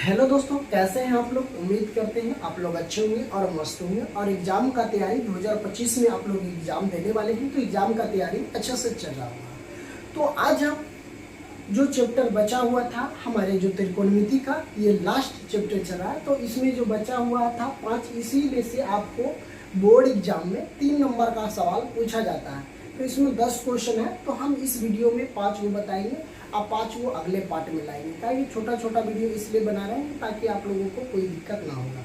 Hello दोस्तों, कैसे हैं आप लोग। उम्मीद करते हैं आप लोग अच्छे होंगे और मस्त होंगे और एग्जाम का तैयारी 2025 में आप लोग एग्जाम देने वाले हैं तो एग्जाम का तैयारी अच्छे से चल रहा होगा। तो आज हम जो चैप्टर बचा हुआ था हमारे जो त्रिकोणमिति का, ये लास्ट चैप्टर चल रहा है। तो इसमें जो बचा हुआ था 5, इसी में से आपको बोर्ड एग्जाम में 3 नंबर का सवाल पूछा जाता है। तो इसमें 10 क्वेश्चन है, तो हम इस वीडियो में 5 वो बताएंगे, आप 5 वो अगले पार्ट में लाएंगे। ताकि छोटा छोटा वीडियो इसलिए बना रहे हैं ताकि आप लोगों को कोई दिक्कत ना होगा।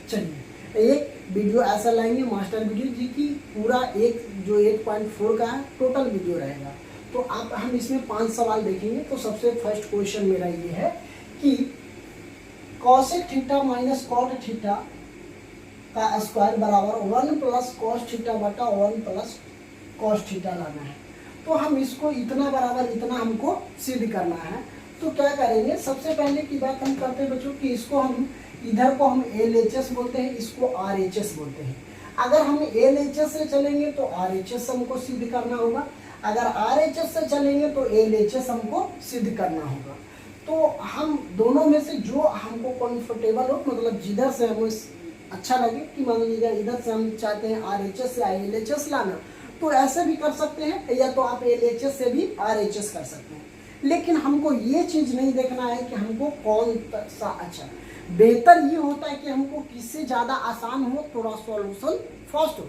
चलिए, एक वीडियो ऐसा लाएंगे मास्टर वीडियो जी की पूरा एक जो 8.4 का है टोटल वीडियो रहेगा। तो आप हम इसमें 5 सवाल देखेंगे। तो सबसे फर्स्ट क्वेश्चन मेरा ये है कि cosec theta minus cot theta का स्क्वायर बराबर 1 प्लस कॉस थीटा बटा 1 प्लस कॉस थीटा लाना है। तो हम इसको इतना बराबर इतना हमको सिद्ध करना है। तो क्या करेंगे, सबसे पहले की बात हम करते हैं बच्चों कि इसको हम इधर को हम LHS बोलते हैं, इसको RHS बोलते हैं। अगर हम LHS से चलेंगे तो RHS हमको सिद्ध करना होगा, अगर RHS से चलेंगे तो LHS हमको सिद्ध करना होगा। तो हम दोनों में से जो हमको कंफर्टेबल हो, मतलब जिधर से हमें अच्छा लगे कि मान लीजिए इधर से हम चाहते हैं RHS से LHS लाना, तो ऐसे भी कर सकते हैं, या तो आप LHS से भी RHS कर सकते हैं। लेकिन हमको ये चीज़ नहीं देखना है कि हमको कौन सा अच्छा, बेहतर ये होता है कि हमको किससे ज़्यादा आसान हो, थोड़ा सॉल्यूशन फास्ट हो।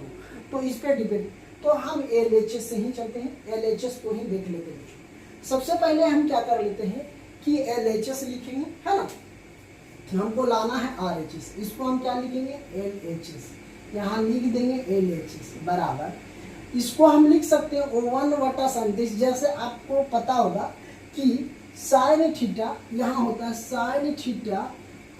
तो इस पर डिपेंड, तो हम LHS से ही चलते हैं, LHS को ही देख लेते हैं। सबसे पहले हम क्या कर लेते हैं कि LHS लिखेंगे, है ना। हमको लाना है RHS, इसको हम क्या लिखेंगे LHS, यहाँ लिख देंगे LHS बराबर, इसको हम लिख सकते हैं 1/37। जैसे आपको पता होगा कि साइन थीटा यहाँ होता है sign theta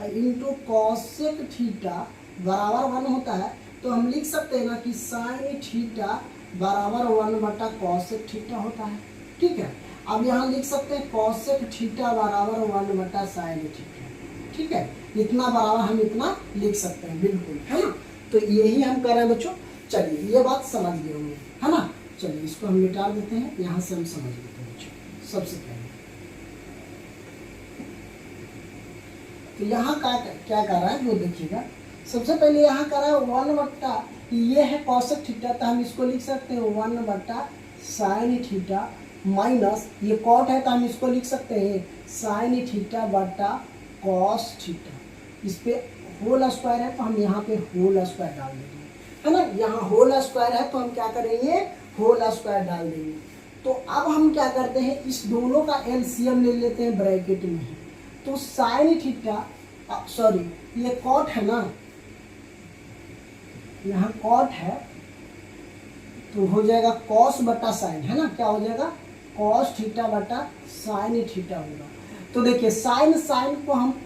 into cosec theta बराबर 1 होता है। तो हम लिख सकते हैं ना कि साइन थीटा बराबर 1/कॉसेक थीटा होता है। ठीक है, अब यहाँ लिख सकते हैं कॉसेक थीटा बराबर 1/साइन थीटा। ठीक है, इतना बराबर हम इतना लिख सकते हैं, बिल्कुल, है ना। तो यही हम कर रहे हैं बच्चों। चलिए, ये बात समझ गए होंगे, है ना। चलिए, इसको हम मिटा देते हैं, यहाँ से हम समझ लेते हैं बच्चों। सबसे पहले तो यहाँ क्या कर रहा है वो देखिएगा। सबसे पहले यहाँ कर रहा है 1/, ये है कॉसेक थीटा, तो हम इसको लिख सकते हैं 1/साइन थीटा माइनस ये कॉट है तो हम इसको लिख सकते हैं साइन थीटा बटा कॉस थीटा। इस पे होल स्क्वायर है तो हम यहाँ पे होल स्क्वायर डाल देंगे, है ना। यहाँ होल स्क्वायर है तो हम क्या करेंगे होल स्क्वायर डाल देंगे। तो अब हम क्या करते हैं, इस दोनों का LCM ले लेते हैं ब्रैकेट में। तो साइन थीटा सॉरी ये कॉट है ना, यहाँ कॉट है तो हो जाएगा कॉस बटा साइन, है ना। क्या हो जाएगा कॉस थीटा बटा साइन थीटा होगा। तो देखिए साइन को हम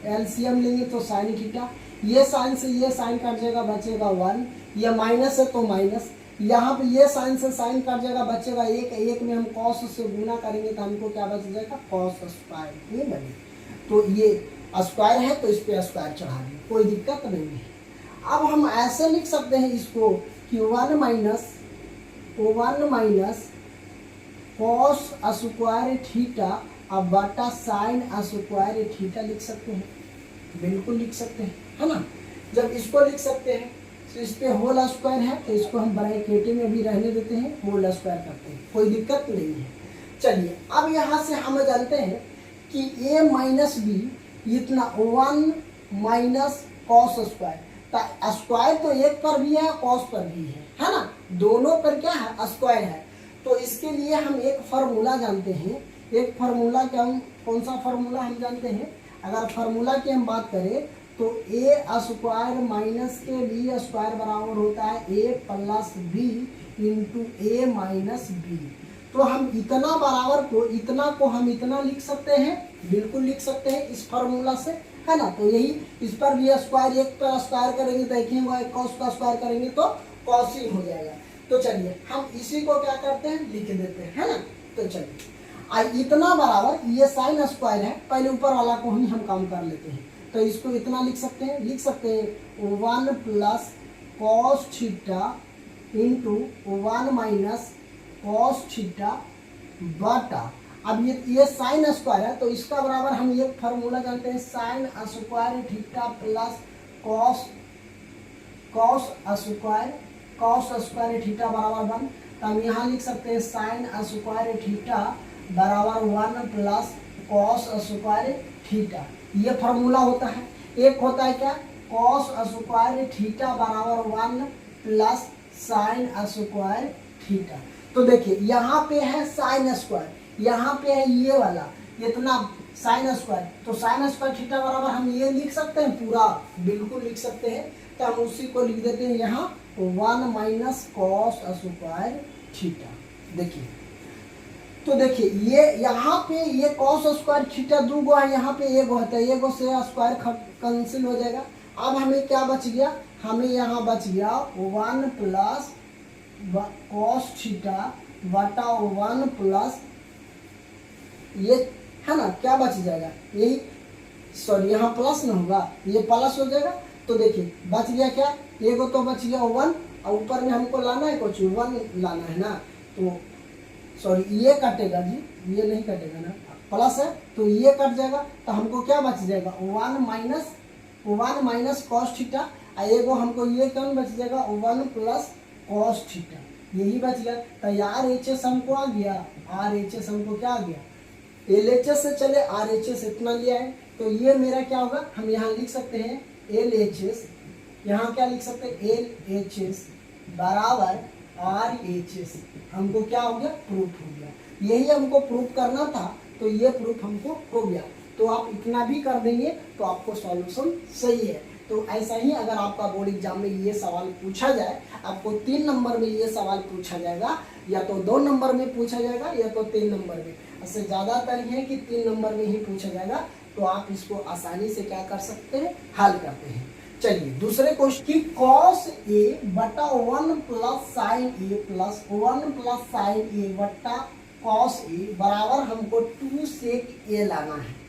LCM लेंगे तो साइन थीटा, ये साइन से ये साइन कट जाएगा बचेगा 1, ये माइनस है तो माइनस, यहाँ पे ये साइन से साइन कट जाएगा बचेगा 1 में हम कॉस से गुना करेंगे तो हमको क्या बच जाएगा कॉस स्क्वायर। ये बने तो ये स्क्वायर है तो इस पे स्क्वायर चढ़ा दें, कोई दिक्कत नहीं है। अब हम ऐसे लिख सकते हैं इसको कि 1 माइनस कॉस स्क्वायर थीटा अब बटा साइन स्क्वायर थीटा लिख सकते हैं, बिल्कुल लिख सकते हैं, है ना। जब इसको लिख सकते हैं तो इस पे होल स्क्वायर है तो इसको हम ब्रैकेट में भी रहने देते हैं, होल स्क्वायर करते हैं, कोई दिक्कत नहीं है। चलिए, अब यहाँ से हम जानते हैं कि a माइनस बी इतना 1 माइनस कॉस स्क्वायर, तो स्क्वायर तो एक पर भी है कॉस पर भी है ना, दोनों पर क्या है स्क्वायर है। तो इसके लिए हम एक फार्मूला जानते हैं, एक फार्मूला क्या, कौन सा फार्मूला हम जानते हैं। अगर फार्मूला की हम बात करें तो a स्क्वायर माइनस के b स्क्वायर बराबर होता है a plus b into a minus b। तो हम इतना बराबर को इतना को हम इतना लिख सकते हैं, बिल्कुल लिख सकते हैं इस फार्मूला से, है ना। तो यही इस पर भी स्क्वायर, एक पर स्क्वायर करेंगे तो एक ही होगा, कॉस का स्क्वायर करेंगे तो कॉस ही हो जाएगा। तो चलिए हम इसी को क्या करते हैं लिख देते हैं, है ना। तो चलिए इतना बराबर ये साइन स्क्वायर है, पहले ऊपर वाला को ही हम काम कर लेते हैं। तो इसको इतना लिख सकते हैं 1 plus cos theta into 1 minus cos theta बटा अब ये साइन स्क्वायर है, तो इसका बराबर हम ये फार्मूला जानते हैं, sign square theta plus cos square theta बराबर 1। तो हम यहाँ लिख सकते हैं साइन स्क्वायर थीटा बराबर 1 प्लस कॉस स्क्वायर थीटा, ये फार्मूला होता है। एक होता है क्या, कॉस स्क्वायर थीटा बराबर 1 प्लस साइन स्क्वायर थीटा। तो देखिए यहाँ पे है साइन स्क्वायर, यहाँ पे है ये वाला इतना साइन स्क्वायर, तो साइन स्क्वायर थीटा बराबर हम ये लिख सकते हैं, पूरा बिल्कुल लिख सकते हैं। तो हम उसी को लिख देते हैं यहाँ 1 माइनस कॉस स्क्वायर थीटा। देखिए, तो देखिए ये यहाँ पे ये कॉस स्क्वायर थीटा दो गो है, यहाँ पे एक होता है, एक से स्क्वायर कैंसिल हो जाएगा। अब हमें क्या बच गया, हमें यहाँ बच गया 1 प्लस कॉस थीटा बटा 1 प्लस ये है ना, क्या बच जाएगा, यही सॉरी यहाँ प्लस ना होगा, ये प्लस हो जाएगा। तो देखिए बच गया क्या, एक तो बच गया 1 और ऊपर में हमको लाना है कुछ 1 लाना है ना, तो सॉरी ये कटेगा जी, ये नहीं कटेगा ना, प्लस है तो ये कट जाएगा। तो हमको क्या बच जाएगा 1 माइनस कॉस थीटा, और एगो हमको ये कौन बच जाएगा 1 प्लस कॉस थीटा, यही बच गया। तो आर एच एस हमको आ गया, आर एच एस हमको क्या आ गया, एल एच एस से चले आर एच एस इतना लिया है, तो ये मेरा क्या होगा, हम यहाँ लिख सकते हैं एल एच एस, यहाँ क्या लिख सकते हैं एल एच एस बराबर आर एच एस। हमको क्या हो गया, प्रूफ हो गया, यही हमको प्रूफ करना था, तो ये प्रूफ हमको हो गया। तो आप इतना भी कर देंगे तो आपको सॉल्यूशन सही है। तो ऐसा ही अगर आपका बोर्ड एग्जाम में ये सवाल पूछा जाए, आपको 3 नंबर में ये सवाल पूछा जाएगा, या तो 2 नंबर में पूछा जाएगा या तो 3 नंबर में, इससे ज़्यादातर ये है कि 3 नंबर में ही पूछा जाएगा, तो आप इसको आसानी से क्या कर सकते हैं, हल करते हैं। चलिए दूसरे क्वेश्चन की कॉस ए बटा 1 प्लस साइन ए प्लस 1 प्लस साइन ए बटा कॉस ए बराबर हमको 2 सेक ए लाना है।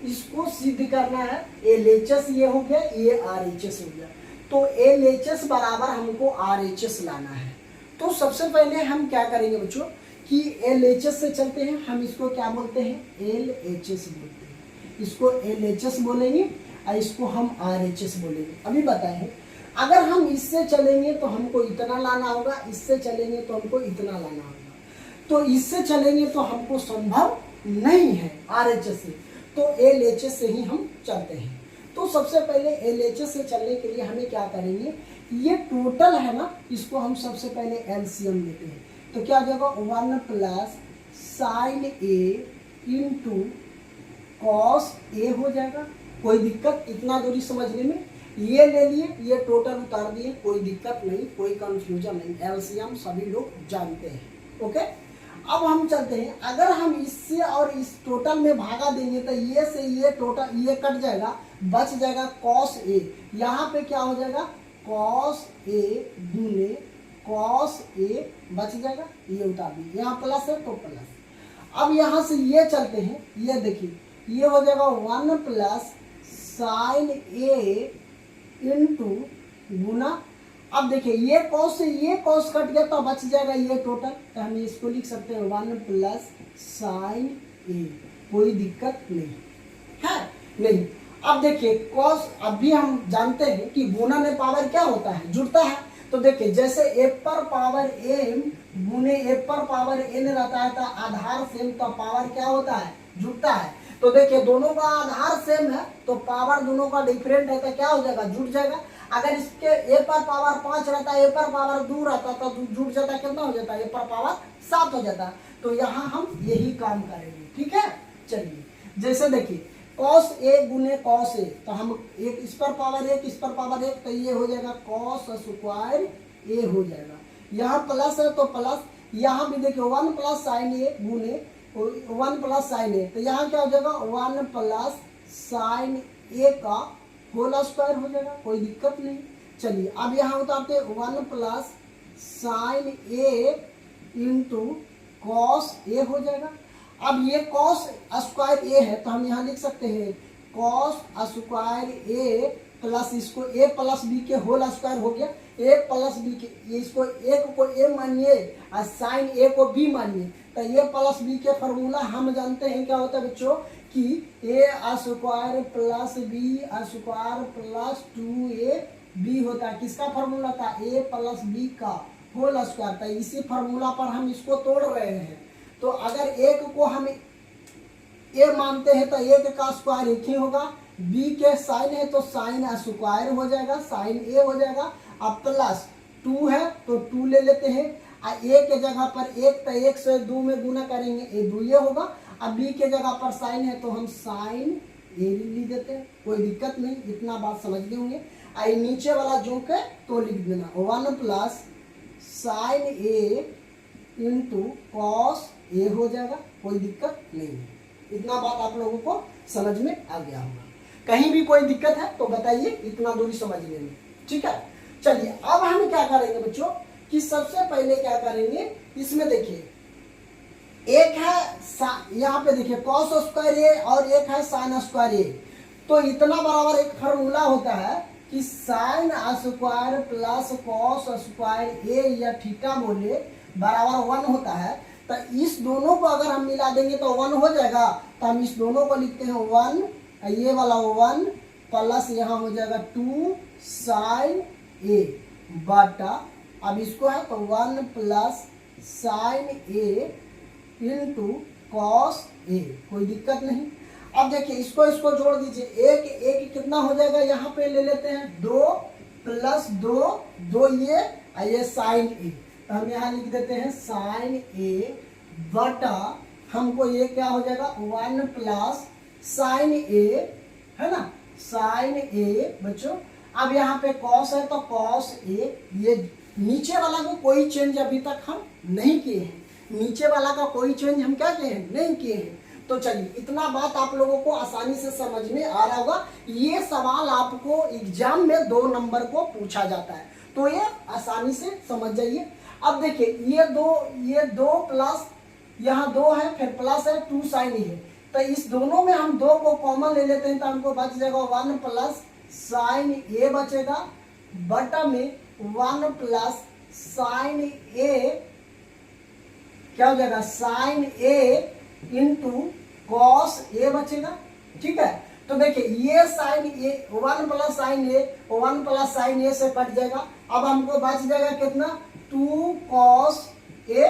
इसको सिद्ध करना है, एल एच एस ये हो गया, ये आर एच एस हो गया, तो एल एच एस बराबर हमको आर एच एस लाना है। तो सबसे पहले हम क्या करेंगे बच्चों कि एल एच एस से चलते हैं, हम इसको क्या बोलते हैं एल एच एस बोलते हैं, इसको एल एच एस बोलेंगे और इसको हम आर एच एस बोलेंगे। अभी बताएं, अगर हम इससे चलेंगे तो हमको इतना लाना होगा, इससे चलेंगे तो हमको इतना लाना होगा, तो इससे चलेंगे तो हमको संभव नहीं है आर एच एस से, तो एल एच एस से ही हम चलते हैं। तो सबसे पहले एल एच एस से चलने के लिए हमें क्या करेंगे, ये टोटल है ना, इसको हम सबसे पहले एलसीएम लेते हैं। तो क्या हो जाएगा 1 plus sign A into cos A हो जाएगा। कोई दिक्कत इतना दूरी समझने में, ये ले लिए, ये टोटल उतार दिए, कोई दिक्कत नहीं, कोई कंफ्यूजन नहीं, एलसीएम सभी लोग जानते हैं। ओके, अब हम चलते हैं, अगर हम इससे और इस टोटल में भागा देंगे तो ये से ये टोटल ये कट जाएगा, बच जाएगा कॉस ए, यहाँ पे क्या हो जाएगा कॉस ए गुने कॉस ए बच जाएगा, ये उतार दिए, यहाँ प्लस है तो प्लस। अब यहाँ से ये चलते हैं, ये देखिए ये हो जाएगा 1 प्लस साइन ए इंटू गुना, अब देखिए ये कॉस से ये कॉस कट गया तो बच जाएगा ये टोटल, तो हम इसको लिख सकते हैं 1 प्लस साइन ए, कोई दिक्कत नहीं है, नहीं। अब देखिए कॉस, अभी हम जानते हैं कि गुना में पावर क्या होता है, जुड़ता है। तो देखिए जैसे ए पर पावर एम गुने ए पर पावर एन रहता है, तो आधार सेम तो पावर क्या होता है, जुड़ता है। तो देखिए दोनों का आधार सेम है तो पावर दोनों का डिफरेंट है, तो क्या हो जाएगा, जुड़ जाएगा। अगर इसके ए पर पावर 5 रहता है, ए पर पावर 2 रहता तो जुड़ जाता, कितना हो जाता है, ए पर पावर 7 हो जाता। तो यहाँ हम यही काम करेंगे, ठीक है। चलिए जैसे देखिए कॉस ए गुने कॉस ए, तो हम एक इस पर पावर 1 इस पर पावर 1, तो ये हो जाएगा कॉस स्क्वायर ए हो जाएगा। यहाँ प्लस है तो प्लस, यहाँ भी देखिए 1 प्लस साइन ए गुने 1 प्लस साइन ए, तो यहाँ क्या हो जाएगा 1 प्लस साइन ए का होल स्क्वायर हो जाएगा, कोई दिक्कत नहीं। चलिए अब यहाँ उतारते 1 plus sign A into cos A हो जाएगा। अब ये कॉस स्क्वायर ए है तो हम यहाँ लिख सकते हैं कॉस स्क्वायर ए प्लस इसको ए प्लस बी के होल स्क्वायर हो गया, ए प्लस बी के, इसको एक को ए मानिए और साइन ए को बी मानिए, तो ए प्लस बी के फॉर्मूला हम जानते हैं क्या होता है बच्चों कि A square plus B square plus 2a B होता है। किसका फॉर्मूला था? ए प्लस बी का होल स्क्वायर था। इसी फॉर्मूला पर हम इसको तोड़ रहे हैं। तो अगर एक को हम ए मानते हैं तो एक का स्क्वायर एक ही होगा, बी के साइन है तो साइन स्क्वायर हो जाएगा, साइन ए हो जाएगा। अब प्लस 2 है तो 2 ले लेते हैं, और ए के जगह पर एक, तो 1 से 2 में गुना करेंगे ए 2 होगा। अब बी के जगह पर साइन है तो हम साइन ए लिख देते हैं, कोई दिक्कत नहीं, इतना बात समझ गए होंगे। आई नीचे वाला जो के तो लिख देना 1 plus sign A into cos A हो जाएगा, कोई दिक्कत नहीं है। इतना बात आप लोगों को समझ में आ गया होगा। कहीं भी कोई दिक्कत है तो बताइए, इतना दूरी समझने में, ठीक है। चलिए अब हम क्या करेंगे बच्चों कि सबसे पहले क्या करेंगे, इसमें देखिए एक है यहाँ पे देखिए कॉस स्क्वायर ए और एक है साइन स्क्वायर ए। तो इतना बराबर एक फार्मूला होता है कि sine square plus cos square A या थीटा बोले बराबर 1 होता है। तो इस दोनों को अगर हम मिला देंगे तो 1 हो जाएगा। तो हम इस दोनों को लिखते हैं 1, ये वाला 1 प्लस यहाँ हो जाएगा 2 साइन ए बटा, अब इसको है तो 1 plus sign A into cos A, कोई दिक्कत नहीं। अब देखिए इसको जोड़ दीजिए, एक कितना हो जाएगा, यहाँ पे ले लेते हैं 2 प्लस 2 ये साइन ए, तो हम यहाँ लिख देते हैं साइन ए बटा हमको ये क्या हो जाएगा 1 प्लस साइन ए, है ना, साइन ए बच्चों। अब यहाँ पे कॉस है तो कॉस ए, ये नीचे वाला को कोई चेंज अभी तक हम नहीं किए हैं, नीचे वाला का कोई चेंज हम क्या किए हैं, नहीं किए हैं। तो चलिए इतना बात आप लोगों को आसानी से समझ में आ रहा होगा। ये सवाल आपको एग्जाम में 2 नंबर को पूछा जाता है, तो ये आसानी से समझ जाइए। अब देखिए ये दो प्लस यहाँ 2 है, फिर प्लस है 2 साइन है, तो इस दोनों में हम 2 को कॉमन ले लेते हैं तो हमको बच जाएगा 1 प्लस साइन ए बचेगा, बटा में 1 प्लस साइन ए क्या हो जाएगा sign A into cos A बचेगा, ठीक है। तो देखिए ये साइन ए 1 प्लस साइन ए 1 प्लस साइन ए से कट जाएगा। अब हमको बच जाएगा कितना 2 कॉस ए।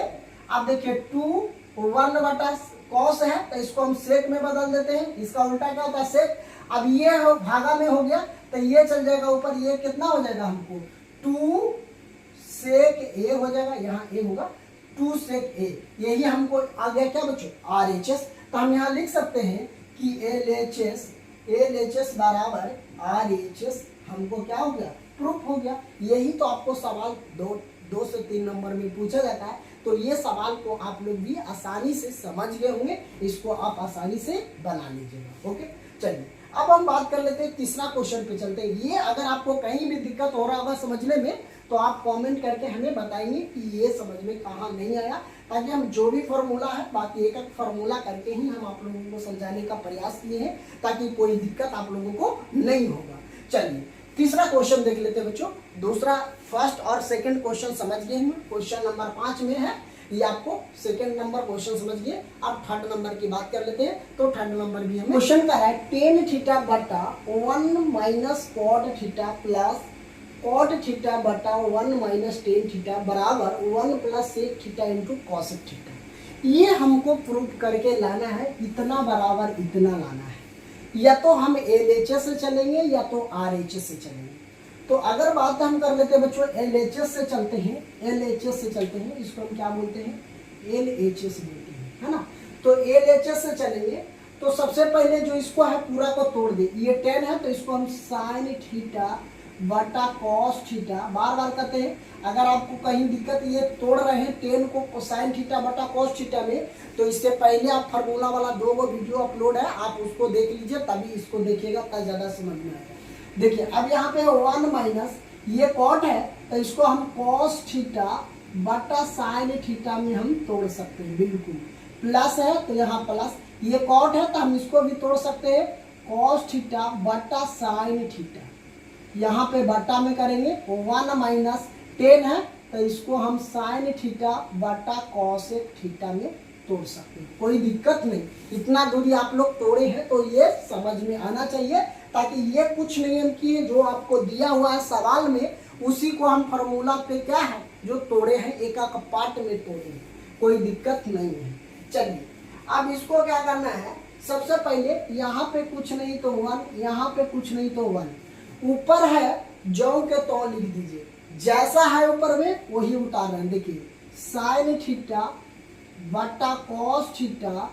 अब देखिए 2 1 बटा कॉस है तो इसको हम सेक में बदल देते हैं, इसका उल्टा क्या होता है सेक। अब ये भागा में हो गया तो ये चल जाएगा ऊपर, ये कितना हो जाएगा हमको 2 सेक ए हो जाएगा, यहाँ ए होगा 2 सेक ए। यही हमको आ गया क्या बच्चों RHS। तो हम यहाँ लिख सकते हैं कि LHS बराबर RHS हमको क्या हो गया प्रूफ हो गया। यही तो आपको सवाल 2 से 3 नंबर में पूछा जाता है। तो ये सवाल को आप लोग भी आसानी से समझ गए होंगे, इसको आप आसानी से बना लीजिएगा। ओके चलिए अब हम बात कर लेते हैं तीसरा क्वेश्चन पे चलते हैं। ये अगर आपको कहीं भी दिक्कत हो रहा होगा समझने में तो आप कमेंट करके हमें बताइए कि ये समझ में कहाँ नहीं आया, ताकि हम जो भी फार्मूला है बाकी एक फार्मूला करके ही हम आप लोगों को समझाने का प्रयास किए हैं, ताकि कोई दिक्कत आप लोगों को नहीं होगा। चलिए तीसरा क्वेश्चन देख लेते हैं बच्चों। दूसरा फर्स्ट और सेकंड क्वेश्चन समझ गए हम, क्वेश्चन नंबर 5 में है ये, आपको सेकंड नंबर क्वेश्चन समझ गए। अब थर्ड नंबर की बात कर लेते हैं। तो थर्ड नंबर भी हमें क्वेश्चन का है tan थीटा बटा 1 minus cot theta plus cot theta बटा 1 माइनस tan थीटा बराबर 1 plus sec theta into cosec theta. ये हमको प्रूफ करके लाना है, इतना बराबर इतना लाना है। या तो हम LHS से चलेंगे या तो RHS से चलेंगे। तो अगर बात हम कर लेते हैं बच्चों LHS से चलते हैं, LHS से चलते हैं, इसको हम क्या बोलते हैं LHS बोलते हैं, है ना। तो LHS से चलेंगे तो सबसे पहले जो इसको है पूरा को तोड़ दे, ये 10 है तो इसको हम साइन थीटा बटा कॉस थीटा बार बार करते हैं। अगर आपको कहीं दिक्कत ये तोड़ रहे हैं 10 को साइन थीटा बटा कॉस थीटा में, तो इससे पहले आप फार्मूला वाला 2 वीडियो अपलोड है, आप उसको देख लीजिए, तभी इसको देखिएगा तब ज़्यादा समझ में आएगा। देखिए अब यहाँ पे 1 माइनस ये कॉट है तो इसको हम कॉस थीटा बटा साइन थीटा में हम तोड़ सकते हैं, बिल्कुल। प्लस है तो यहाँ प्लस, ये कॉट है तो हम इसको भी तोड़ सकते हैं कॉस थीटा बटा साइन थीटा। यहाँ पे बट्टा में करेंगे 1 माइनस 10 है, तो इसको हम साइन थीटा बटा कॉसेक थीटा में तोड़ सकते हैं, कोई दिक्कत नहीं। इतना दूरी आप लोग तोड़े हैं तो ये समझ में आना चाहिए, ताकि ये कुछ नियम किए जो आपको दिया हुआ है सवाल में, उसी को हम फार्मूला पे क्या है जो तोड़े हैं एक एक पार्ट में तोड़े हैं, कोई दिक्कत नहीं है। चलिए अब इसको क्या करना है, सबसे पहले यहाँ पे कुछ नहीं तो 1, यहाँ पे कुछ नहीं तो 1, ऊपर है जो के तो लिख दीजिए, जैसा है ऊपर में वही उतार रहे हैं। देखिए साइन थीटा बटा कॉस थीटा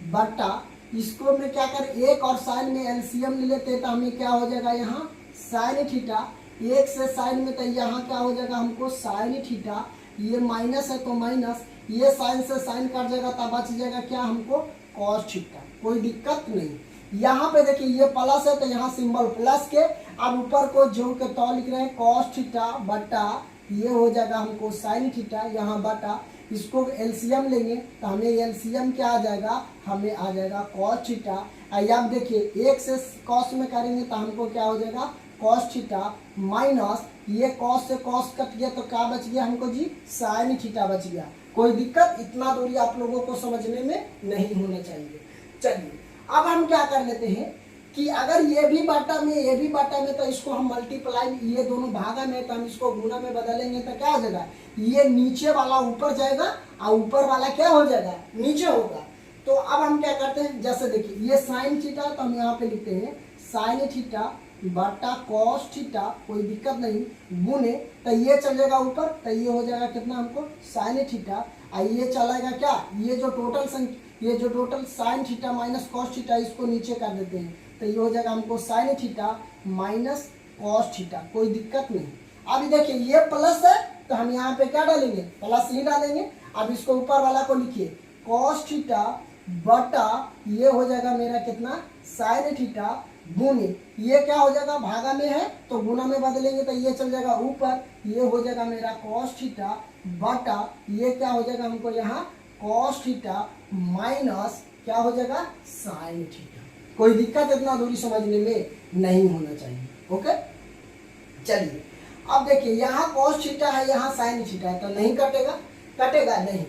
बटा, इसको में क्या कर एक और साइन में एलसीएम ले लेते हैं तो हमें क्या हो जाएगा यहाँ साइन थीटा, एक से साइन में तो यहाँ क्या हो जाएगा हमको साइन थीटा, ये माइनस है तो माइनस, ये साइन से साइन कट जाएगा तब बच जाएगा क्या हमको कॉस थीटा, कोई दिक्कत नहीं। यहाँ पे देखिए ये प्लस है तो यहाँ सिंबल प्लस के, अब ऊपर को जो के तो लिख रहे हैं कॉस थीटा बटा, ये हो जाएगा हमको साइन थीटा, यहाँ बटा, इसको एलसीएम लेंगे तो हमें एलसीएम क्या आ जाएगा, हमें आ जाएगा कॉस थीटा। अब देखिए एक से कॉस में करेंगे तो हमको क्या हो जाएगा कॉस थीटा माइनस, ये कॉस से कॉस कट गया तो क्या बच गया हमको जी साइन थीटा बच गया, कोई दिक्कत, इतना दूरी आप लोगों को समझने में नहीं होना चाहिए। चलिए अब हम क्या कर लेते हैं कि अगर ये भी बाटा में ये भी बाटा में, तो इसको हम मल्टीप्लाई, ये दोनों भागा में तो हम इसको गुना में बदलेंगे तो क्या हो जाएगा, ये नीचे वाला ऊपर जाएगा और ऊपर वाला क्या हो जाएगा नीचे होगा। तो अब हम क्या करते हैं, जैसे देखिए ये साइन थीटा तो हम यहाँ पे लिखते हैं साइन थीटा बटा कॉस थीटा, कोई दिक्कत नहीं, गुने तो ये चल जाएगा ऊपर तो ये हो जाएगा कितना हमको साइन थीटा, और ये चलेगा क्या, ये जो total sign theta minus cos theta इसको नीचे कर देते हैं तो ये हो जाएगा हमको sine theta minus cos theta, कोई दिक्कत नहीं। अभी देखिए ये प्लस है तो हम यहाँ पे क्या डालेंगे प्लस ही डालेंगे। अब इसको ऊपर वाला को लिखिए कॉस थीटा बटा, ये हो जाएगा मेरा कितना साइन थीटा, गुने ये क्या हो जाएगा भागा में है तो गुना में बदलेंगे तो ये चल जाएगा ऊपर, ये हो जाएगा मेरा कॉस थीटा बटा, ये क्या हो जाएगा हमको यहाँ कॉस थीटा माइनस क्या हो जाएगा साइन थीटा, कोई दिक्कत इतना दूरी समझने में नहीं होना चाहिए। ओके चलिए अब देखिए यहाँ कॉस थीटा है यहाँ साइन थीटा है तो नहीं कटेगा, कटेगा नहीं,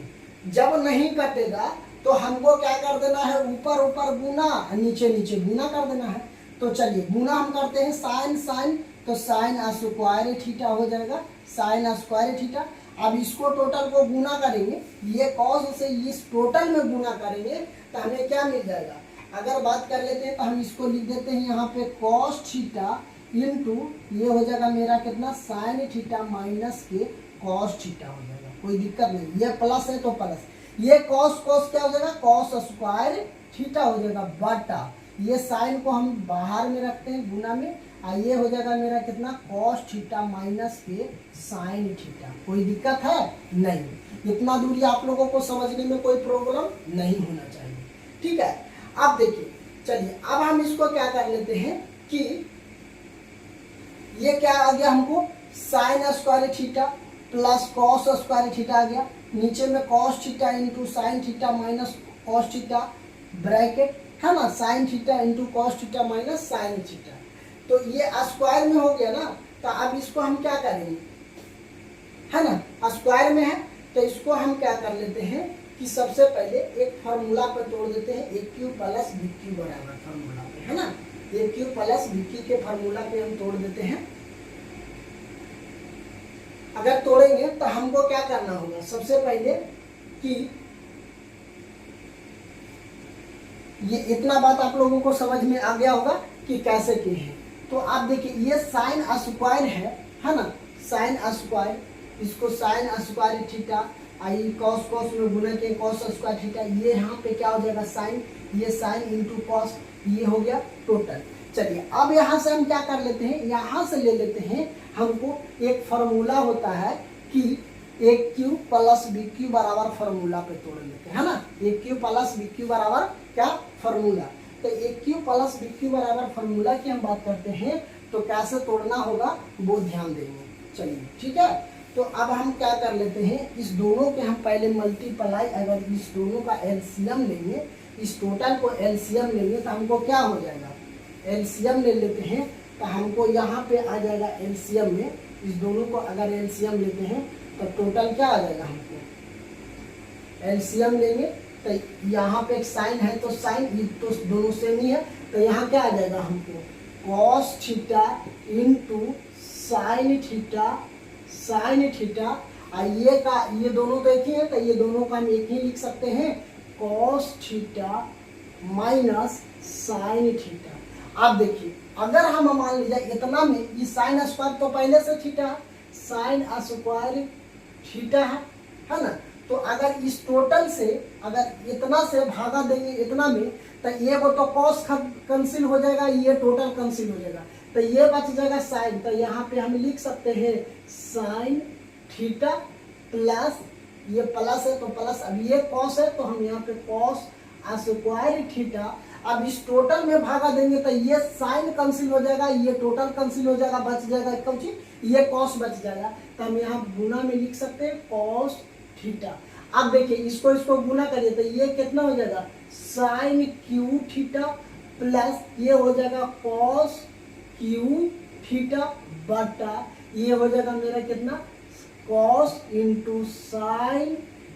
जब नहीं कटेगा तो हमको क्या कर देना है ऊपर ऊपर गुना नीचे नीचे गुना कर देना है। तो चलिए गुना हम करते हैं साइन साइन, तो साइन स्क्वायर थीटा हो जाएगा साइन स्क्वायर थीटा। अब इसको टोटल को गुना करेंगे, ये कॉस से इस टोटल में गुना करेंगे तो हमें क्या मिल जाएगा, अगर बात कर लेते हैं तो हम इसको लिख देते हैं यहाँ पे कॉस थीटा इंटू ये हो जाएगा मेरा कितना साइन थीटा माइनस के कॉस थीटा हो जाएगा, कोई दिक्कत नहीं, ये प्लस है तो प्लस, ये कॉस कॉस क्या हो जाएगा कॉस स्क्वायर थीटा हो जाएगा बटा, ये साइन को हम बाहर में रखते हैं गुना में, और ये हो जाएगा मेरा कितना कॉस थीटा माइनस के साइन थीटा, कोई दिक्कत है नहीं, इतना दूरी आप लोगों को समझने में कोई प्रॉब्लम नहीं होना चाहिए। ठीक है अब देखिए चलिए अब हम इसको क्या कर लेते हैं कि ये क्या आ गया हमको sine square theta plus cos square theta आ गया, नीचे में cos theta into sine theta minus cos theta bracket है ना, sine theta into cos theta minus sine theta, तो ये स्क्वायर में हो गया ना, तो अब इसको हम क्या करेंगे है ना स्क्वायर में है तो इसको हम क्या कर लेते हैं कि सबसे पहले एक फार्मूला पर तोड़ देते हैं, ए क्यू प्लस बी क्यू बराबर फार्मूला पे है ना, ए क्यू प्लस बी क्यू के फार्मूला पे हम तोड़ देते हैं। अगर तोड़ेंगे तो हमको क्या करना होगा, सबसे पहले कि ये इतना बात आप लोगों को समझ में आ गया होगा कि कैसे किए हैं। तो आप देखिए ये साइन स्क्वायर है ना, साइन स्क्वायर, इसको sign square theta I cos cos में गुना के कॉस स्क्वायर थीटा, ये यहाँ पे क्या हो जाएगा साइन, ये साइन इंटू कॉस, ये हो गया टोटल। चलिए अब यहाँ से हम क्या कर लेते हैं, यहाँ से ले लेते हैं, हमको एक फार्मूला होता है कि ए क्यू प्लस बी क्यू बराबर फार्मूला पे तोड़ लेते हैं है ना, ए क्यू प्लस बी क्यू बराबर क्या फार्मूला, तो ए क्यू प्लस बी क्यू बराबर फार्मूला की हम बात करते हैं तो कैसे तोड़ना होगा वो ध्यान देंगे। चलिए ठीक है, तो अब हम क्या कर लेते हैं, इस दोनों के हम पहले मल्टीप्लाई, अगर इस दोनों का एलसीएम लेंगे, इस टोटल को एलसीएम लेंगे तो हमको क्या हो जाएगा, एलसीएम ले लेते हैं तो हमको यहाँ पे आ जाएगा एलसीएम में, इस दोनों को अगर एलसीएम लेते हैं तो टोटल क्या आ जाएगा, हमको एलसीएम लेंगे तो यहाँ पे एक साइन है तो साइन, ये तो दोनों सेम ही है, तो यहाँ क्या आ जाएगा हमको cos theta into sine theta, ये दोनों तो एक ही है तो ये दोनों का हम एक ही लिख सकते हैं, cos theta minus sine theta. अब देखिए अगर हम मान लीजिए इतना में ये साइन स्क्वायर तो पहले से थीटा, साइन स्क्वायर थीटा है ना, तो अगर इस टोटल से अगर इतना से भागा देंगे इतना में तो ये वो तो कॉस कैंसिल हो जाएगा, ये टोटल कैंसिल हो जाएगा, तो ये बच जाएगा साइन, तो यहाँ पे हम लिख सकते हैं साइन थीटा प्लस, ये प्लस है तो प्लस, अब ये कॉस है तो हम यहाँ पे कॉस स्क्वायर थीटा। अब इस टोटल में भागा देंगे तो ये साइन कैंसिल हो जाएगा, ये टोटल कैंसिल हो जाएगा, बच जाएगा कौन चीज, ये कॉस बच जाएगा, तो हम यहाँ गुना में लिख सकते हैं कॉस थीटा। अब देखिए इसको गुना करिए तो ये कितना हो जाएगा, साइन क्यू थीटा प्लस ये हो जाएगा कॉस क्यू थीटा बटा ये हो जाएगा मेरा कितना, cos into sine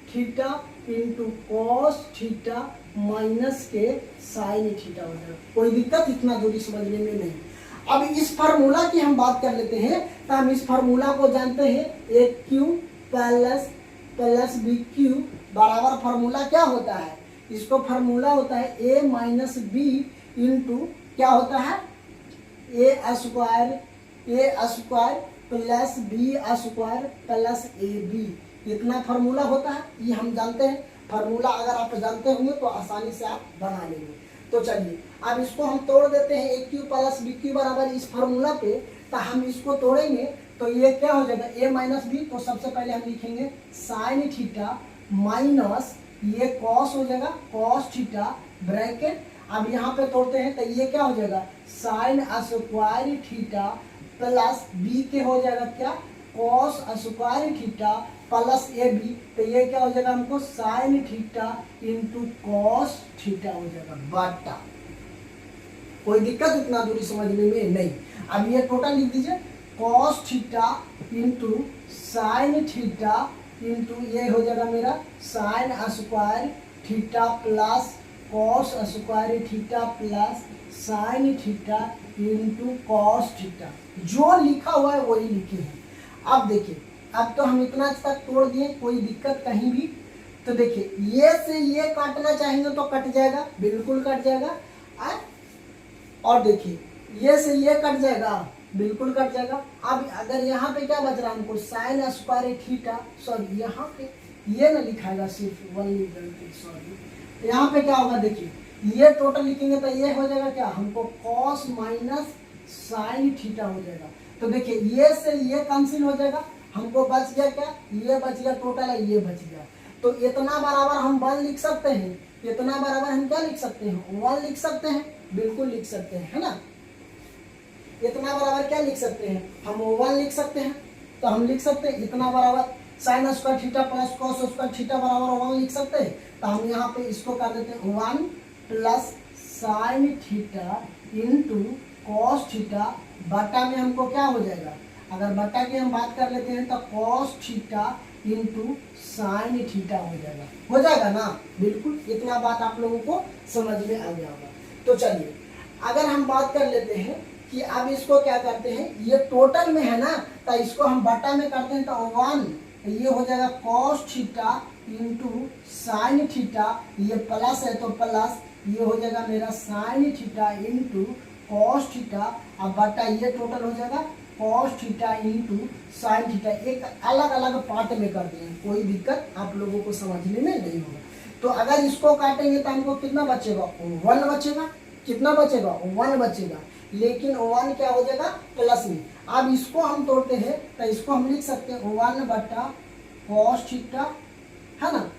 theta into cos theta minus के साइन थीटा हो जाएगा। कोई दिक्कत इतना दूरी समझने में नहीं। अब इस फार्मूला की हम बात कर लेते हैं, तो हम इस फार्मूला को जानते हैं, ए क्यू प्लस बी क्यू बराबर फार्मूला क्या होता है, इसको फार्मूला होता है ए माइनस बी इंटू क्या होता है, A square plus B square plus A B, इतना फार्मूला होता है, ये हम जानते हैं। फार्मूला अगर आप जानते होंगे तो आसानी से आप बना लेंगे। तो चलिए अब इसको हम तोड़ देते हैं, ए क्यू प्लस बी क्यू बराबर इस फार्मूला पे, तो हम इसको तोड़ेंगे तो ये क्या हो जाएगा, ए माइनस बी, तो सबसे पहले हम लिखेंगे साइन थीटा माइनस ये कॉस हो जाएगा, कॉस थीटा ब्रैकेट, अब यहाँ पे तोड़ते हैं तो ये क्या हो जाएगा, sine square theta plus B के हो जाएगा क्या, cos square theta plus A B, तो ये क्या हो जाएगा हमको sine theta into cos theta हो जाएगा बटा, कोई दिक्कत इतना दूरी समझने में नहीं। अब ये टोटल लिख दीजिए, cos theta into sine theta into ये हो जाएगा मेरा sign square theta plus cos square theta plus sign theta into cos theta, जो लिखा हुआ है वही लिखे हैं। अब देखिए अब तो हम इतना तक तोड़ दिए, कोई दिक्कत कहीं भी, तो देखिए ये से ये काटना चाहेंगे तो कट जाएगा, बिल्कुल कट जाएगा, और देखिए ये से ये कट जाएगा, बिल्कुल कट जाएगा। अब अगर यहाँ पे क्या बच रहा है हमको, साइन स्क्वायर थीटा, सॉरी यहाँ पे ये ना लिखाएगा, सिर्फ वन लिखेंगे, सॉरी यहाँ पे क्या होगा, देखिए ये टोटल लिखेंगे तो ये हो जाएगा क्या हमको कॉस माइनस साइन थीटा हो जाएगा। तो देखिए ये से ये कैंसिल हो जाएगा, हमको बच गया क्या, ये बच गया टोटल है, ये बच गया, तो इतना बराबर हम 1 लिख सकते हैं, इतना बराबर हम क्या लिख सकते हैं, 1 लिख सकते हैं, बिल्कुल लिख सकते हैं, है ना, इतना बराबर क्या लिख सकते हैं, हम 1 लिख सकते हैं, तो हम लिख सकते हैं इतना बराबर sign square theta plus cos square theta बराबर 1 लिख सकते हैं। तो हम यहाँ पे इसको कर देते हैं 1 plus sign theta into cos theta बटा में हमको क्या हो जाएगा, अगर बटा की हम बात कर लेते हैं तो cos theta into sine theta हो जाएगा ना, बिल्कुल इतना बात आप लोगों को समझ में आ गया होगा। तो चलिए अगर हम बात कर लेते हैं कि अब इसको क्या करते हैं, ये टोटल में है ना, तो इसको हम बटा में करते हैं तो 1, ये हो जाएगा cos theta into sine theta, ये प्लस है तो प्लस, ये हो जाएगा मेरा sign theta into cos theta, अब बटा ये टोटल हो जाएगा cos theta into sine theta, एक अलग अलग पार्ट में कर दिए, कोई दिक्कत आप लोगों को समझने में नहीं होगा। तो अगर इसको काटेंगे तो हमको कितना बचेगा, 1 बचेगा, कितना बचेगा 1 बचेगा, लेकिन 1 क्या हो जाएगा प्लस में। अब इसको हम तोड़ते हैं तो इसको हम लिख सकते हैं 1 बटा कॉस थीटा, है ना,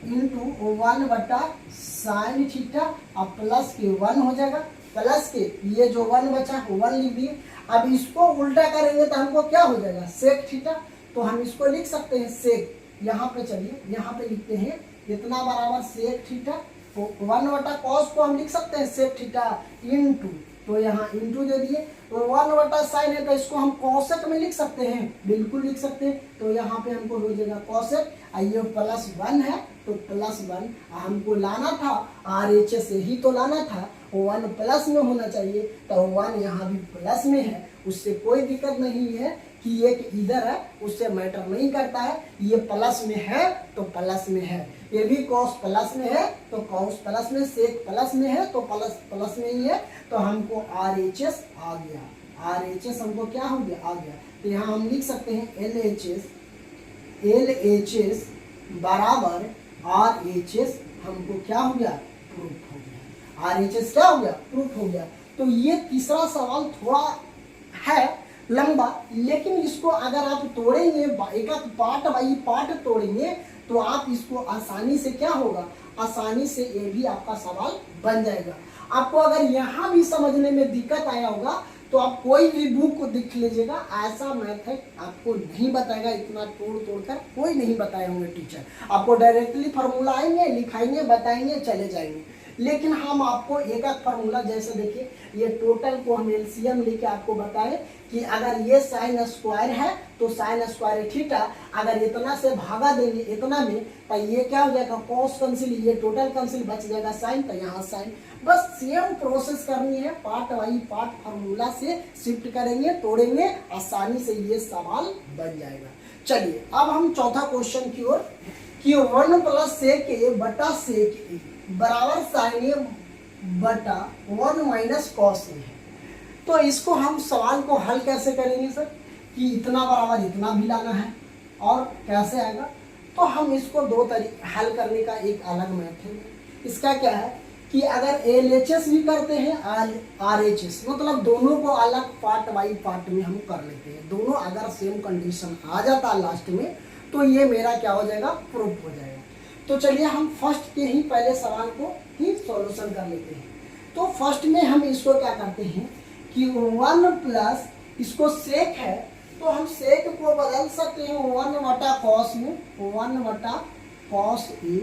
इंटू 1 बटा साइन थीटा, अब प्लस के 1 हो जाएगा, प्लस के ये जो 1 बचा 1 लिख दिए। अब इसको उल्टा करेंगे तो हमको क्या हो जाएगा सेक थीटा, तो हम इसको लिख सकते हैं सेक, यहाँ पे चलिए यहाँ पे लिखते हैं इतना बराबर सेक थीटा, तो 1 बटा कॉस को हम लिख सकते हैं सेक थीटा इंटू तो यहाँ इंटू दे दिए, तो 1/sin है तो इसको हम कोसेक में लिख सकते हैं, बिल्कुल लिख सकते हैं। तो यहाँ पे हमको हो जाएगा कोसेक, ये +1 है तो +1, हमको लाना था RHS से ही तो लाना था, 1 प्लस में होना चाहिए, तो 1 यहाँ भी प्लस में है, उससे कोई दिक्कत नहीं है कि एक इधर है, उससे मैटर नहीं करता है। ये प्लस में है तो प्लस में है, ये भी कॉस प्लस में है तो कॉस प्लस में, सेक प्लस में है तो प्लस प्लस में ही है, तो हमको RHS आ गया, RHS हमको क्या हो गया, आ गया। तो यहाँ हम लिख सकते हैं LHS बराबर RHS, हमको क्या हो गया, प्रूफ हो गया, RHS क्या हो गया, प्रूफ हो गया। तो ये तीसरा सवाल थोड़ा है लंबा, लेकिन इसको अगर आप तोड़ेंगे, एक पार्ट बाई पार्ट तोड़ेंगे तो आप इसको आसानी से क्या होगा, आसानी से ये भी आपका सवाल बन जाएगा। आपको अगर यहाँ भी समझने में दिक्कत आया होगा तो आप कोई भी बुक को देख लीजिएगा, ऐसा मेथड आपको नहीं बताएगा, इतना तोड़ तोड़ कर कोई नहीं बताए होंगे टीचर। आपको डायरेक्टली फार्मूला आएंगे, लिखाएंगे, बताएंगे, चले जाएंगे। लेकिन हम आपको एक एक फार्मूला, जैसे देखिए ये टोटल को हम एलसीएम लेके आपको बताएं कि अगर ये साइन स्क्वायर है तो साइन स्क्वायर थीटा, अगर इतना से भागा देंगे इतना में तो ये क्या हो जाएगा, कॉस कैंसिल, ये टोटल कैंसिल, बच जाएगा साइन, तो यहाँ साइन। बस सेम प्रोसेस करनी है, पार्ट बाई पार्ट फार्मूला से शिफ्ट करेंगे, तोड़ेंगे, आसानी से ये सवाल बन जाएगा। चलिए अब हम चौथा क्वेश्चन की ओर, कि 1 + sec A बटा sec A बराबर sin A बटा 1 - cos A है। तो इसको हम सवाल को हल कैसे करेंगे सर, कि इतना बराबर इतना भी लाना है, और कैसे आएगा, तो हम इसको दो तरीके हल करने का एक अलग मेथड है। इसका क्या है कि अगर LHS भी करते हैं RHS, मतलब दोनों को अलग पार्ट बाई पार्ट में हम कर लेते हैं, दोनों अगर सेम कंडीशन आ जाता लास्ट में तो ये मेरा क्या हो जाएगा, प्रूफ हो जाएगा। तो चलिए हम फर्स्ट के ही पहले सवाल को ही सॉल्यूशन कर लेते हैं। तो फर्स्ट में हम इसको क्या करते हैं कि 1 प्लस, इसको सेक है तो हम सेक को बदल सकते हैं 1/cos में, 1/cos A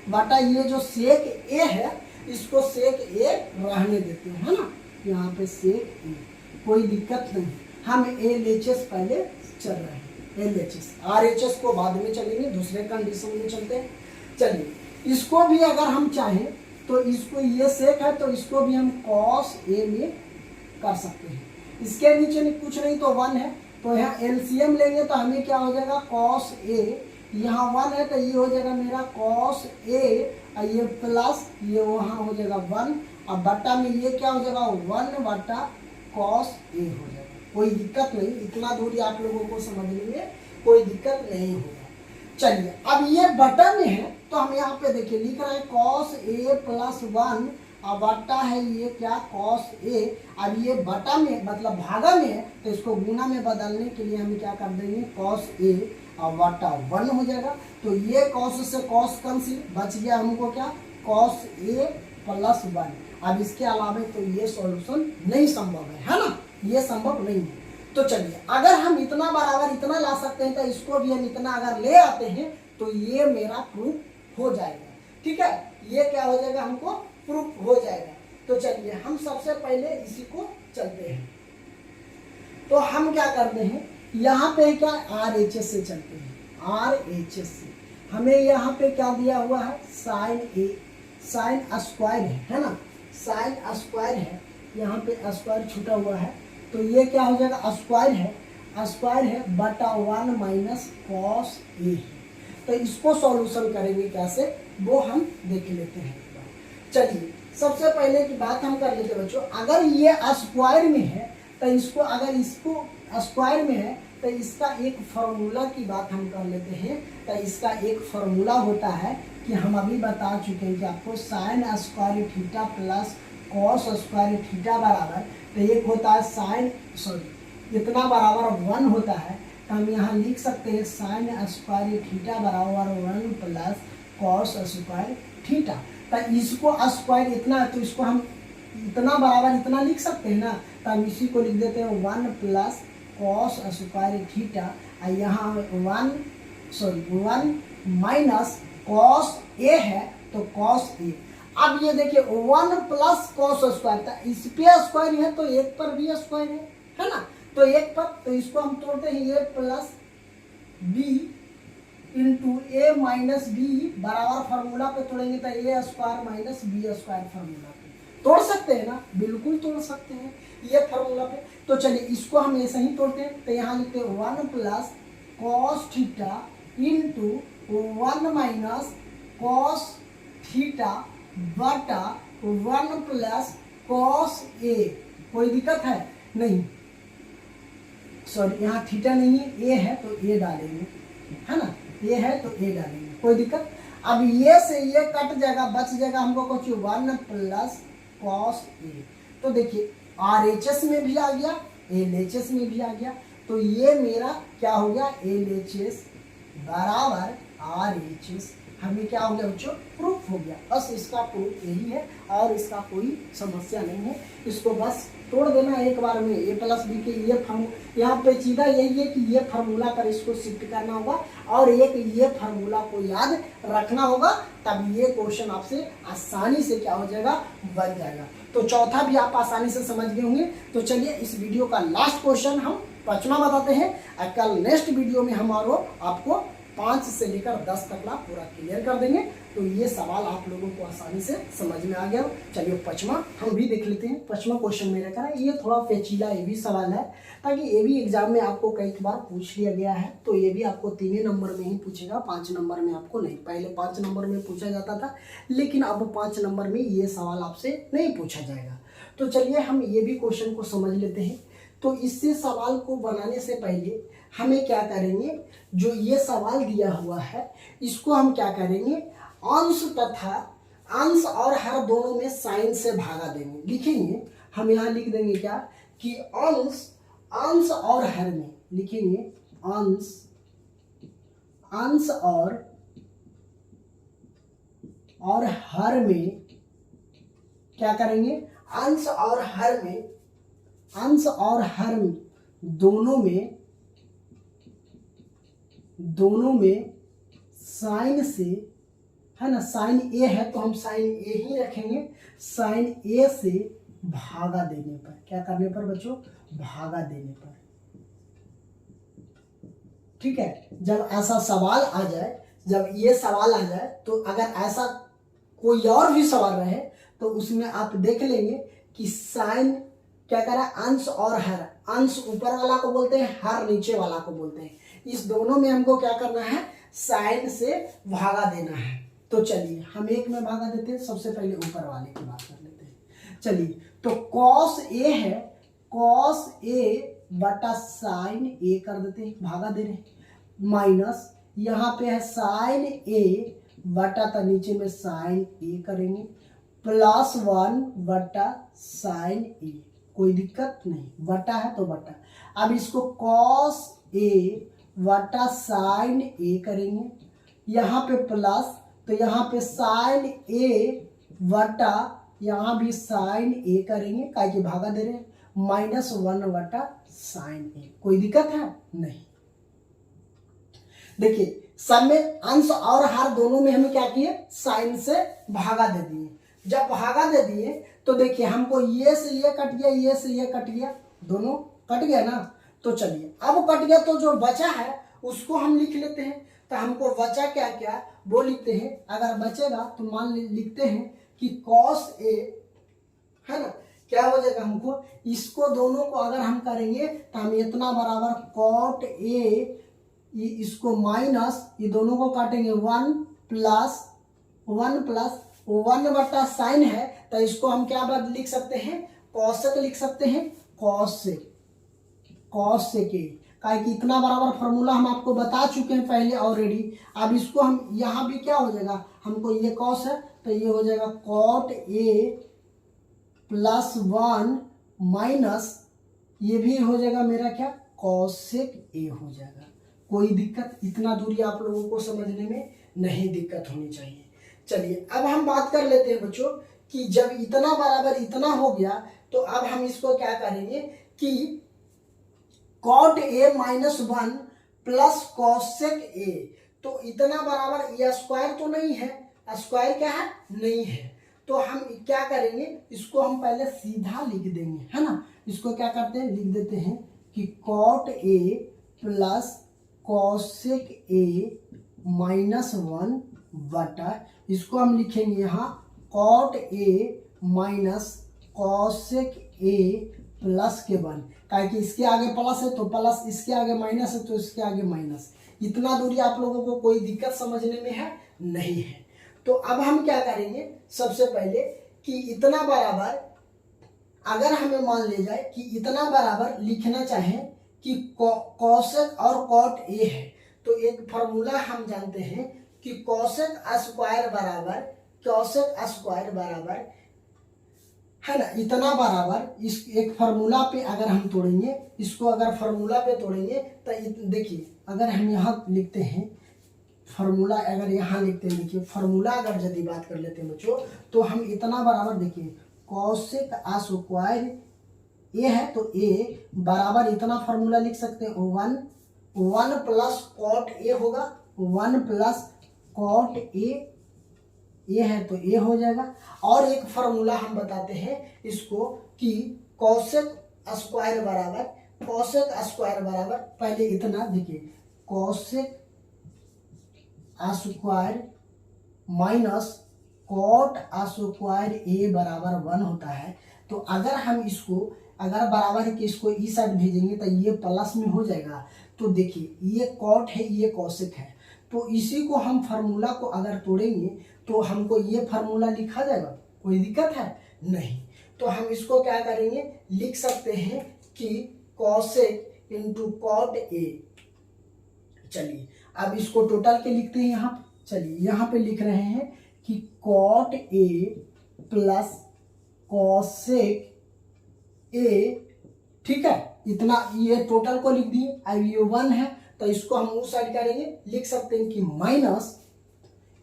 बटा ये जो सेक A है इसको सेक A रहने देते हैं, है ना, यहाँ पे सेक A, कोई दिक्कत नहीं। हम LHS पहले चल रहे हैं, LHS, RHS को बाद में चलेंगे, दूसरे कंडीशन में चलते हैं। चलिए इसको भी अगर हम चाहें तो इसको, ये सेक है तो इसको भी हम cos A में कर सकते हैं। इसके नीचे कुछ नहीं तो 1 है, तो यहाँ LCM लेंगे तो हमें क्या हो जाएगा, cos A, यहाँ 1 है तो ये हो जाएगा मेरा cos A, ये प्लस ये वहाँ हो जाएगा 1, अब बट्टा में ये क्या हो जाएगा 1/cos A हो जाएगा। कोई दिक्कत नहीं, इतना दूरी आप लोगों को समझने में कोई दिक्कत नहीं होगा। चलिए अब ये बटा में है तो हम यहाँ पे देखिए लिख रहे हैं cos A + 1, अब बटा है ये क्या cos A, अब ये बटा में मतलब भागा में है तो इसको गुना में बदलने के लिए हम क्या कर देंगे, cos A और बटा 1 हो जाएगा। तो ये cos से cos कैंसिल, बच गया हमको क्या, cos A + 1। अब इसके अलावा तो ये सॉल्यूशन नहीं संभव है ना, ये संभव नहीं है। तो चलिए अगर हम इतना बराबर इतना ला सकते हैं तो इसको भी हम इतना अगर ले आते हैं तो ये मेरा प्रूफ हो जाएगा, ठीक है, ये क्या हो जाएगा, हमको प्रूफ हो जाएगा। तो चलिए हम सबसे पहले इसी को चलते हैं। तो हम क्या करते हैं, यहाँ पे क्या RHS से चलते हैं, RHS से हमें यहाँ पे क्या दिया हुआ है, sin A, sin स्क्वायर है ना, sin स्क्वायर है, यहाँ पे स्क्वायर छूटा हुआ है तो ये क्या हो जाएगा, स्क्वायर है बटा 1 - cos A है। तो इसको सॉल्यूशन करेंगे कैसे, वो हम देख लेते हैं। चलिए सबसे पहले की बात हम कर लेते हैं बच्चों, अगर ये स्क्वायर में है तो इसको, अगर इसको स्क्वायर में है तो इसका एक फार्मूला की बात हम कर लेते हैं। तो इसका एक फार्मूला होता है कि हम अभी बता चुके हैं कि आपको sin square theta plus cos square theta बराबर, तो एक होता है इतना बराबर 1 होता है, तो हम यहाँ लिख सकते हैं sin स्क्वायर थीटा बराबर 1 प्लस cos स्क्वायर थीटा। तो इसको स्क्वायर इतना है तो इसको हम इतना बराबर इतना लिख सकते हैं ना, तो हम इसी को लिख देते हैं 1 प्लस cos स्क्वायर थीटा, यहाँ 1 माइनस cos A है तो cos A, अब ये देखिए 1 प्लस कॉस स्क्वायर था, इस पे स्क्वायर है तो एक पर भी स्क्वायर है ना, तो एक पर, तो इसको हम तोड़ते हैं A plus B into A minus B बराबर फार्मूला पे तोड़ेंगे तो A square minus B square formula पे तोड़ सकते हैं ना, बिल्कुल तोड़ सकते हैं ये फार्मूला पे। तो चलिए इसको हम ऐसे ही तोड़ते हैं, तो यहाँ लिखते हैं 1 plus cos theta into 1 minus cos theta बटा 1 प्लस कॉस ए। कोई दिक्कत है नहीं, सॉरी यहाँ थीटा नहीं है, ए है तो ए डालेंगे, है ना, ये है तो ए डालेंगे, कोई दिक्कत। अब ये से ये कट जाएगा, बच जाएगा हमको कुछ 1 प्लस कॉस ए। तो देखिए RHS में भी आ गया, LHS में भी आ गया, तो ये मेरा क्या हो गया LHS बराबर RHS। हमें क्या हो गया बच्चों, प्रूफ हो गया। बस इसका प्रूफ यही है और इसका कोई समस्या नहीं है, इसको बस तोड़ देना एक बार में। ए प्लस बी के ये यहाँ पे सीधा यही है कि ये फार्मूला पर इसको शिफ्ट करना होगा और एक ये फार्मूला को याद रखना होगा, तब ये क्वेश्चन आपसे आसानी से क्या हो जाएगा, बन जाएगा। तो चौथा भी आप आसानी से समझ गए होंगे। तो चलिए इस वीडियो का लास्ट क्वेश्चन हम 5वां बताते हैं, और कल नेक्स्ट वीडियो में हमारा आपको 5 से लेकर 10 तक ला पूरा क्लियर कर देंगे। तो ये सवाल आप लोगों को आसानी से समझ में आ गया। चलिए 5वां हम भी देख लेते हैं। 5वां क्वेश्चन मेरा करा, ये थोड़ा पेचीदा ये भी सवाल है, ताकि ये भी एग्जाम में आपको कई बार पूछ लिया गया है, तो ये भी आपको 3 नंबर में ही पूछेगा, 5 नंबर में आपको नहीं। पहले 5 नंबर में पूछा जाता था, लेकिन अब 5 नंबर में ये सवाल आपसे नहीं पूछा जाएगा। तो चलिए हम ये भी क्वेश्चन को समझ लेते हैं। तो इससे सवाल को बनाने से पहले हमें क्या करेंगे, जो ये सवाल दिया हुआ है इसको हम क्या करेंगे, अंश तथा अंश और हर दोनों में साइन से भागा देंगे। लिखेंगे हम यहाँ लिख देंगे क्या कि अंश और हर में लिखेंगे, अंश और हर में क्या करेंगे, अंश और हर दोनों में साइन से, है ना, साइन ए है तो हम साइन ए ही रखेंगे, साइन ए से भागा देने पर, क्या करने पर बच्चों, भागा देने पर। ठीक है, जब ऐसा सवाल आ जाए, जब ये सवाल आ जाए, तो अगर ऐसा कोई और भी सवाल रहे तो उसमें आप देख लेंगे कि साइन क्या करा, अंश और हर, अंश ऊपर वाला को बोलते हैं, हर नीचे वाला को बोलते हैं। इस दोनों में हमको क्या करना है, साइन से भागा देना है। तो चलिए हम एक में भागा देते हैं, सबसे पहले ऊपर वाले की बात कर लेते हैं। चलिए तो कॉस ए है, कॉस ए बटा साइन ए कर देते हैं, भागा दे रहे हैं, माइनस यहाँ पे है साइन ए बटा, तो नीचे में साइन ए करेंगे, प्लस 1 बटा साइन ए, कोई दिक्कत नहीं, बटा है तो बटा। अब इसको कॉस ए बटा साइन ए करेंगे, यहाँ पे प्लस, तो यहाँ पे साइन ए बटा, यहाँ भी साइन ए करेंगे, काय की भागा दे रहे हैं, -1 बटा साइन ए। कोई दिक्कत है नहीं। देखिए सब में अंश और हर दोनों में हमें क्या किए, साइन से भागा दे दिए। जब भागा दे दिए तो देखिए हमको ये से ये कट गया, ये से ये कट गया, दोनों कट गया ना। तो चलिए अब कट गया तो जो बचा है उसको हम लिख लेते हैं। तो हमको बचा क्या क्या वो लिखते हैं। अगर बचेगा तो मान लिखते हैं कि कॉस ए, है ना, क्या हो जाएगा, हमको इसको दोनों को अगर हम करेंगे तो हम इतना बराबर कॉट ए, इसको माइनस, ये दोनों को काटेंगे 1 प्लस 1 बटा साइन है, तो इसको हम क्या लिख सकते हैं, कॉसेक लिख सकते हैं, कॉसेक के, काहे कि इतना बराबर फार्मूला हम आपको बता चुके हैं पहले ऑलरेडी। अब इसको हम यहाँ भी क्या हो जाएगा, हमको ये कॉस है तो ये हो जाएगा कॉट ए प्लस 1 माइनस, ये भी हो जाएगा मेरा क्या, कॉसेक ए हो जाएगा। कोई दिक्कत, इतना दूरी आप लोगों को समझने में नहीं दिक्कत होनी चाहिए। चलिए अब हम बात कर लेते हैं बच्चों कि जब इतना बराबर इतना हो गया तो अब हम इसको क्या करेंगे कि cot A -1 plus cosec A, तो इतना बराबर ये स्क्वायर तो नहीं है, स्क्वायर क्या है, नहीं है, तो हम क्या करेंगे, इसको हम पहले सीधा लिख देंगे, है ना। इसको क्या करते हैं, लिख देते हैं कि cot A plus cosec A minus 1 बटा, इसको हम लिखेंगे यहाँ cot A minus cosec A plus के 1, कि इसके आगे प्लस है तो प्लस, इसके आगे माइनस है तो इसके आगे माइनस। इतना दूरी आप लोगों को कोई दिक्कत समझने में है नहीं है। तो अब हम क्या करेंगे, सबसे पहले कि इतना बराबर, अगर हमें मान ले जाए कि इतना बराबर लिखना चाहें कि कॉसेक और कॉट ए है, तो एक फार्मूला हम जानते हैं कि कॉसेक स्क्वायर बराबर, कॉसेक स्क्वायर बराबर, है ना, इतना बराबर, इस एक फार्मूला पे अगर हम तोड़ेंगे, इसको अगर फार्मूला पे तोड़ेंगे तो देखिए, अगर हम यहाँ लिखते हैं फार्मूला, अगर यहाँ लिखते हैं, देखिए फार्मूला अगर यदि बात कर लेते हैं बच्चों, तो हम इतना बराबर, देखिए कॉसेक स्क्वायर ए है तो ए बराबर इतना फार्मूला लिख सकते हैं 1 प्लस कॉट ए होगा, 1 प्लस कॉट ए है तो ए हो जाएगा। और एक फार्मूला हम बताते हैं इसको कि कॉसेक स्क्वायर बराबर, कॉसेक स्क्वायर बराबर, पहले इतना देखिए cosec square minus cot square A बराबर 1 होता है। तो अगर हम इसको, अगर बराबर है कि इसको इस साइड भेजेंगे तो ये प्लस में हो जाएगा। तो देखिए ये कॉट है, ये कॉसेक है, तो इसी को हम फार्मूला को अगर तोड़ेंगे तो हमको ये फार्मूला लिखा जाएगा, कोई दिक्कत है नहीं। तो हम इसको क्या करेंगे, लिख सकते हैं कि कॉसेक इंटू कॉट ए। चलिए अब इसको टोटल के लिखते हैं यहाँ पे। चलिए यहाँ पे लिख रहे हैं कि cot A plus cosec A, ठीक है, इतना ये टोटल को लिख दिए। अब ये 1 है तो इसको हम उस साइड करेंगे, लिख सकते हैं कि माइनस,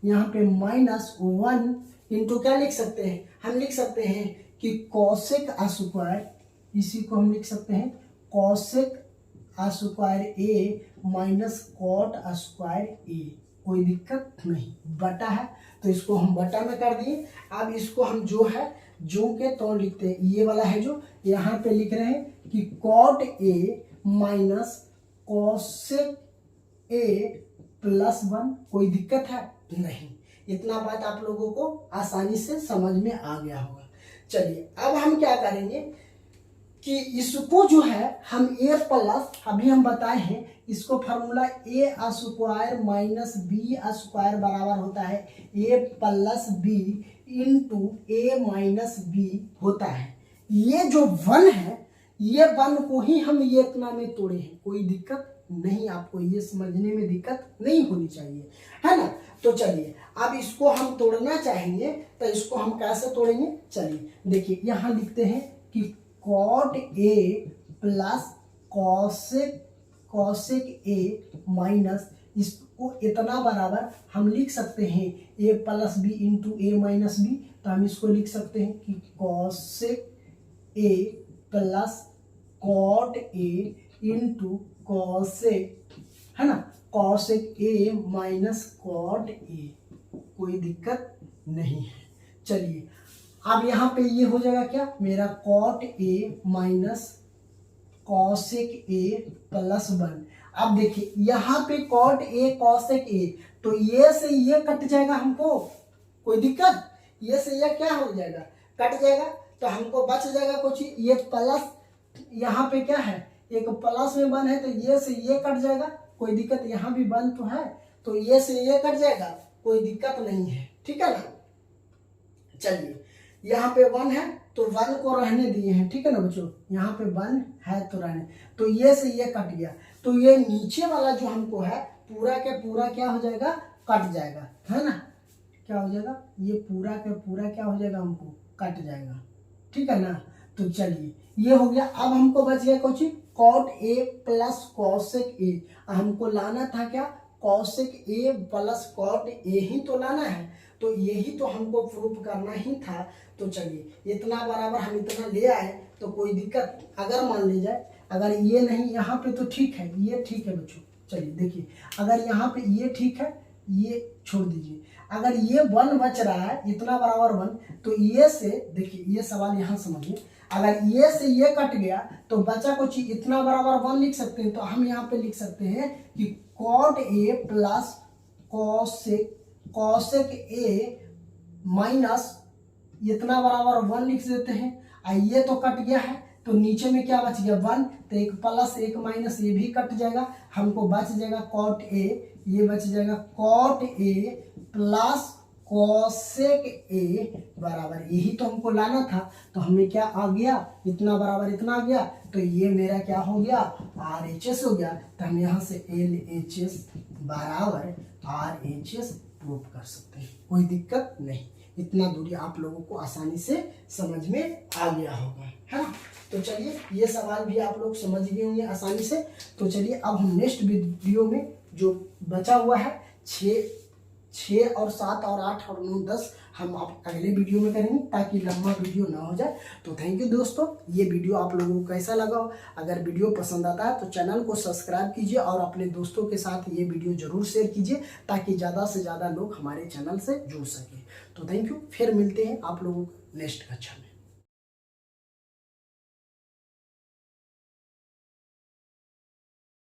यहाँ पे -1 इंटू क्या लिख सकते हैं, हम लिख सकते हैं कि कॉसेक स्क्वायर, इसी को हम लिख सकते हैं कॉसेक स्क्वायर ए माइनस कॉट स्क्वायर ए, कोई दिक्कत नहीं, बटा है तो इसको हम बटा में कर दिए। अब इसको हम जो है जो के तो लिखते हैं, ये वाला है जो यहाँ पे लिख रहे हैं कि cot A minus cosec A plus 1, कोई दिक्कत है नहीं। इतना बात आप लोगों को आसानी से समझ में आ गया होगा। चलिए अब हम क्या करेंगे कि इसको जो है हम ए प्लस, अभी हम बताए हैं इसको फार्मूला ए स्क्वायर माइनस बी स्क्वायर बराबर होता है ए plus B into A minus B होता है। ये जो 1 है, ये 1 को ही हम ये इतना में तोड़े हैं, कोई दिक्कत नहीं, आपको ये समझने में दिक्कत नहीं होनी चाहिए, है ना। तो चलिए अब इसको हम तोड़ना चाहेंगे तो इसको हम कैसे तोड़ेंगे, चलिए देखिए यहाँ लिखते हैं कि cot A plus cosec A minus, इसको इतना बराबर हम लिख सकते हैं A plus B into A minus B. तो हम इसको लिख सकते हैं कि cosec A plus cot A into cosec, है ना, cosec A minus cot A, कोई दिक्कत नहीं है। चलिए अब यहाँ पे ये हो जाएगा क्या, मेरा cot A minus cosec A plus 1। अब देखिए यहाँ पे कॉट ए कॉसेक ए, तो ये से ये कट जाएगा हमको, कोई दिक्कत, ये से ये क्या हो जाएगा, कट जाएगा, तो हमको बच जाएगा कुछ, ये प्लस, यहाँ पे क्या है एक प्लस में 1 है तो ये से ये कट जाएगा, कोई दिक्कत, यहाँ भी 1 तो है तो ये से ये कट जाएगा, कोई दिक्कत नहीं है, ठीक है ना। चलिए यहाँ पे 1 है तो 1 को रहने दिए हैं, ठीक है ना बच्चों, यहाँ पे 1 है तो रहने, तो ये से ये कट गया, तो ये नीचे वाला जो हमको है पूरा के पूरा क्या हो जाएगा, कट जाएगा, है ना, क्या हो जाएगा, ये पूरा के पूरा क्या हो जाएगा, हमको कट जाएगा, ठीक है ना। तो चलिए ये हो गया। अब हमको बच गया कुछ cot A plus cosec A, हमको लाना था क्या, cosec A plus cot A ही तो लाना है, तो यही तो हमको प्रूफ करना ही था। तो चलिए इतना बराबर हम इतना ले आए तो कोई दिक्कत, अगर मान ली जाए अगर ये नहीं, यहाँ पे तो ठीक है, ये ठीक है बच्चों। चलिए देखिए अगर यहाँ पे ये ठीक है, ये छोड़ दीजिए, अगर ये 1 बच रहा है, इतना बराबर 1, तो ये से देखिए, ये सवाल यहाँ समझिए, अगर ये से ये कट गया तो बचा कुछ इतना बराबर 1 लिख सकते हैं। तो हम यहाँ पे लिख सकते हैं कि cot A plus cosec A minus इतना बराबर 1 लिख देते हैं। ये तो कट गया है, तो नीचे में क्या बच गया 1, तो एक प्लस एक माइनस ये भी कट जाएगा, हमको बच जाएगा कॉट ए, ये बच जाएगा cot A plus cosec A बराबर, यही तो हमको लाना था। तो हमें क्या आ गया, इतना बराबर इतना आ गया, तो ये मेरा क्या हो गया, RHS हो गया। तो हम यहाँ से LHS बराबर RHS प्रूव कर सकते हैं, कोई दिक्कत नहीं। इतना दूरी आप लोगों को आसानी से समझ में आ गया होगा, है ना। तो चलिए, ये सवाल भी आप लोग समझ गए होंगे आसानी से। तो चलिए अब हम नेक्स्ट वीडियो में जो बचा हुआ है 6 और 7 और 8 और 9 10 हम आप अगले वीडियो में करेंगे, ताकि लंबा वीडियो ना हो जाए। तो थैंक यू दोस्तों, ये वीडियो आप लोगों को कैसा लगा हो? अगर वीडियो पसंद आता है तो चैनल को सब्सक्राइब कीजिए और अपने दोस्तों के साथ ये वीडियो जरूर शेयर कीजिए, ताकि ज़्यादा से ज़्यादा लोग हमारे चैनल से जुड़ सके। तो थैंक यू, फिर मिलते हैं आप लोगों को नेक्स्ट कक्षा में।